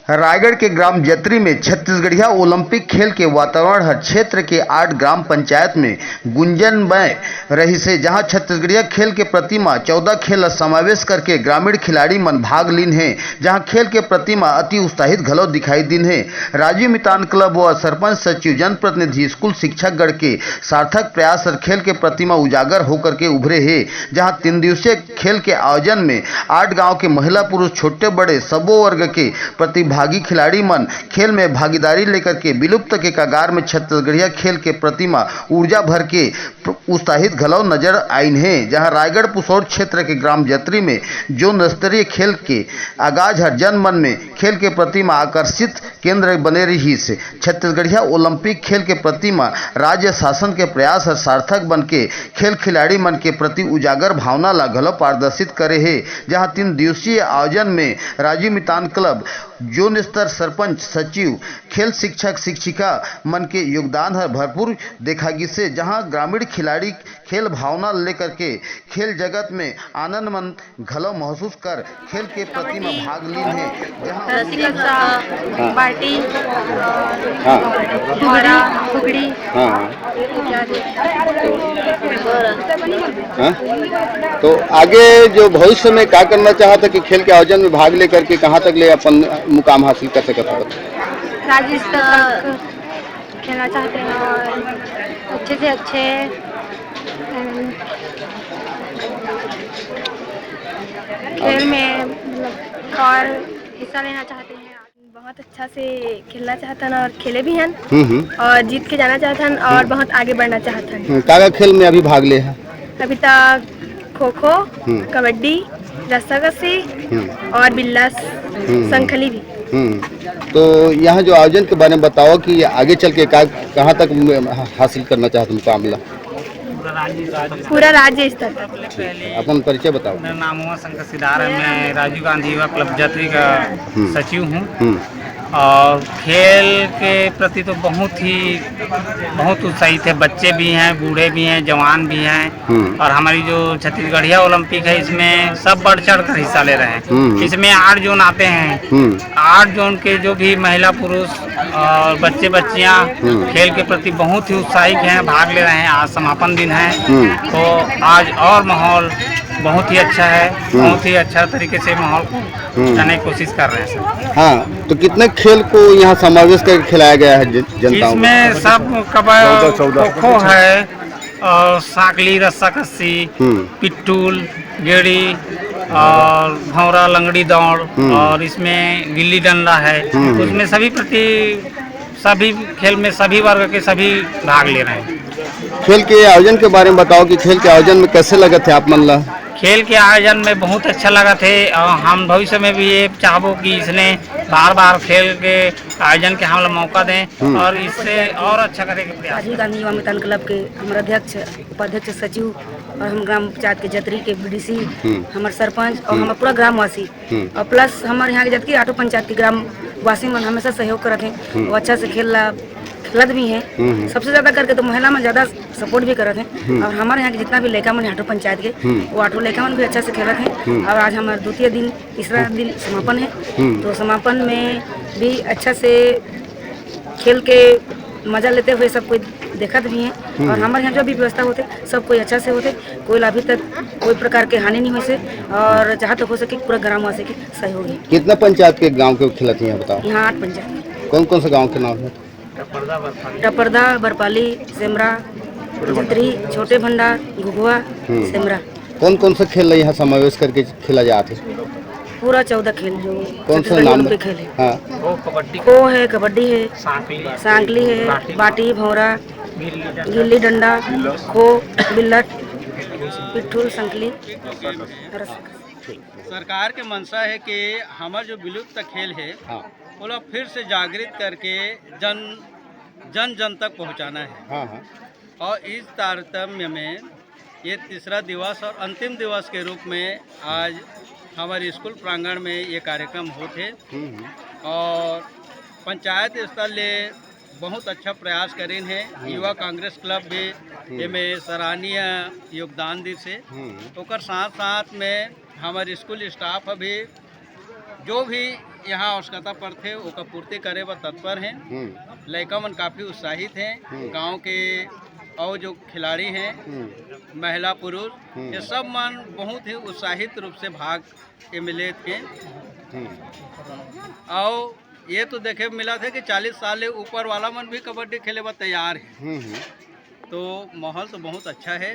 रायगढ़ के ग्राम जत्री में छत्तीसगढ़िया ओलंपिक खेल के वातावरण हर क्षेत्र के 8 ग्राम पंचायत में गुंजनमय रही से, जहां छत्तीसगढ़िया खेल के प्रतिमा 14 खेल समावेश करके ग्रामीण खिलाड़ी मन भाग लीन है, जहां खेल के प्रतिमा अति उत्साहित घलो दिखाई दिन है। राजीव मितान क्लब व सरपंच सचिव जनप्रतिनिधि स्कूल शिक्षकगढ़ के सार्थक प्रयास और खेल के प्रतिमा उजागर होकर के उभरे है, जहां 3 दिवसीय खेल के आयोजन में 8 गाँव के महिला पुरुष छोटे बड़े सबो वर्ग के प्रतिभागी खिलाड़ी मन खेल में भागीदारी लेकर के विलुप्त के कगार में छत्तीसगढ़िया खेल के प्रतिमा ऊर्जा भर के उत्साहित घलौ नजर आइन है। जहां रायगढ़ पुसौर क्षेत्र के ग्राम जत्री में जोन स्तरीय खेल के आगाज हर जन मन में खेल के प्रतिमा आकर्षित केंद्र बने रही से, छत्तीसगढ़िया ओलंपिक खेल के प्रतिमा राज्य शासन के प्रयास हर सार्थक बन के खेल खिलाड़ी मन के प्रति उजागर भावना ला घलो पारदर्शित करे है। जहां 3 दिवसीय आयोजन में राजीव मितान क्लब जोन स्तर सरपंच सचिव खेल शिक्षक शिक्षिका मन के योगदान है भरपूर देखा गी से, जहां ग्रामीण खिलाड़ी खेल भावना लेकर के खेल जगत में आनंद मन घलो महसूस कर खेल के प्रतिमा भाग लीन है। जहां बाटी फुगड़ी तो आगे जो भविष्य में क्या करना चाहता कि खेल के आयोजन में भाग लेकर के कहाँ तक ले अपन मुकाम हासिल कर सकता है? राज्य स्तर तक खेलना चाहते हैं और अच्छे से अच्छे खेल में और हिस्सा लेना चाहते हैं। बहुत अच्छा से खेलना चाहते हैं और खेले भी हैं और जीत के जाना चाहते हैं और बहुत आगे बढ़ना चाहते हैं। क्या खेल में अभी भाग ले हैं? अभी तक खो खो, कबड्डी, रस्साकसी और बिल्ला संखली भी। तो यहाँ जो आयोजन के बारे में बताओ कि आगे चल के कहाँ तक हासिल करना चाहते मुकाबला? पूरा राज्य स्तर तक। अपन परिचय बताओ। मेरा नाम हुआ शंकर सिद्धार है। मैं राजीव गांधी युवा क्लब जत्री का सचिव हूँ और खेल के प्रति तो बहुत उत्साहित है। बच्चे भी हैं, बूढ़े भी हैं, जवान भी हैं और हमारी जो छत्तीसगढ़िया ओलंपिक है इसमें सब बढ़ चढ़ कर हिस्सा ले रहे हैं। इसमें 8 जोन आते हैं। 8 जोन के जो भी महिला पुरुष और बच्चे बच्चियां खेल के प्रति बहुत ही उत्साहित हैं, भाग ले रहे हैं। आज समापन दिन है तो आज और माहौल बहुत ही अच्छा है, बहुत ही अच्छा तरीके से माहौल करने की कोशिश कर रहे हैं सर। हाँ, तो कितने खेल को यहाँ समावेश करके खिलाया गया है जनता? इसमें सब खो खो है और सांकली, रस्साकसी, पिट्टूल, गेड़ी और भौरा लंगड़ी दौड़ और इसमें गिल्ली डंडा है। उसमें सभी खेल में सभी वर्ग के सभी भाग ले रहे हैं। खेल के आयोजन के बारे में बताओ कि खेल के आयोजन में कैसे लगे थे आप मन ला? खेल के आयोजन में बहुत अच्छा लगा थे और हम भविष्य में भी ये चाहबो कि इसने बार बार खेल के आयोजन के हम लोग मौका दें और इससे और अच्छा करें के प्रयास। राजीव गांधी युवा मितान क्लब के हमारे अध्यक्ष, उपाध्यक्ष, सचिव और हम ग्राम पंचायत के जत्री के बीडीसी, हमारे सरपंच और हमारे पूरा ग्रामवासी और प्लस हमारे यहाँ के जबकि 8 पंचायत के ग्रामवासी मन हमेशा सहयोग करते हैं। वो अच्छा से खेलत भी है। सबसे ज्यादा करके तो महिला में ज्यादा सपोर्ट भी करते हैं और हमारे यहाँ के जितना भी लड़का मन 8 पंचायत के वो 8 लड़का मन भी अच्छा से खेलत हैं। और आज हमारा द्वितीय दिन, तीसरा दिन समापन है तो समापन में भी अच्छा से खेल के मजा लेते हुए सब कोई देखत भी हैं और हमारे यहाँ जो भी व्यवस्था होते सब कोई अच्छा से होते, कोई अभी तक कोई प्रकार के हानि नहीं हुई से और जहाँ तक हो सके पूरा ग्रामवासी के सहयोग है। कितना पंचायत के गांव के खिलाते हैं बताओ? यहाँ 8 पंचायत। कौन कौन से गांव के नाम है? टपरदा, बरपाली, सेमरा, जत्री, छोटे भंडार, घुघुआ, सेमरा। कौन कौन से खेल यहाँ समावेश करके खेला जाते? पूरा 14 खेल जो कौन सा नाम पे खेल है। हाँ। खो है, कबड्डी है, सांकली है, बाटी, भौरा, गिल्ली डंडा, खो, बिल्लट, पिट्ठू, संकली। सरकार के मंशा है कि हमारा जो विलुप्त खेल है वो लोग फिर से जागृत करके जन तक पहुंचाना है। और इस तारतम्य में ये तीसरा दिवस और अंतिम दिवस के रूप में आज हमारे स्कूल प्रांगण में ये कार्यक्रम होते और पंचायत स्तर ले बहुत अच्छा प्रयास करें हैं। युवा कांग्रेस क्लब भी इसमें सराहनीय योगदान दी से ओकर साथ साथ में हमारे स्कूल स्टाफ अभी जो भी यहाँ आवश्यकता पड़ते ओकर पूर्ति करे बर तत्पर हैं। लड़का मन काफ़ी उत्साहित हैं। गांव के और जो खिलाड़ी हैं, महिला पुरुष, ये सब मन बहुत ही उत्साहित रूप से भाग में लेते हैं। और ये तो देखे मिला था कि 40 साल से ऊपर वाला मन भी कबड्डी खेले बर तैयार है। तो माहौल तो बहुत अच्छा है।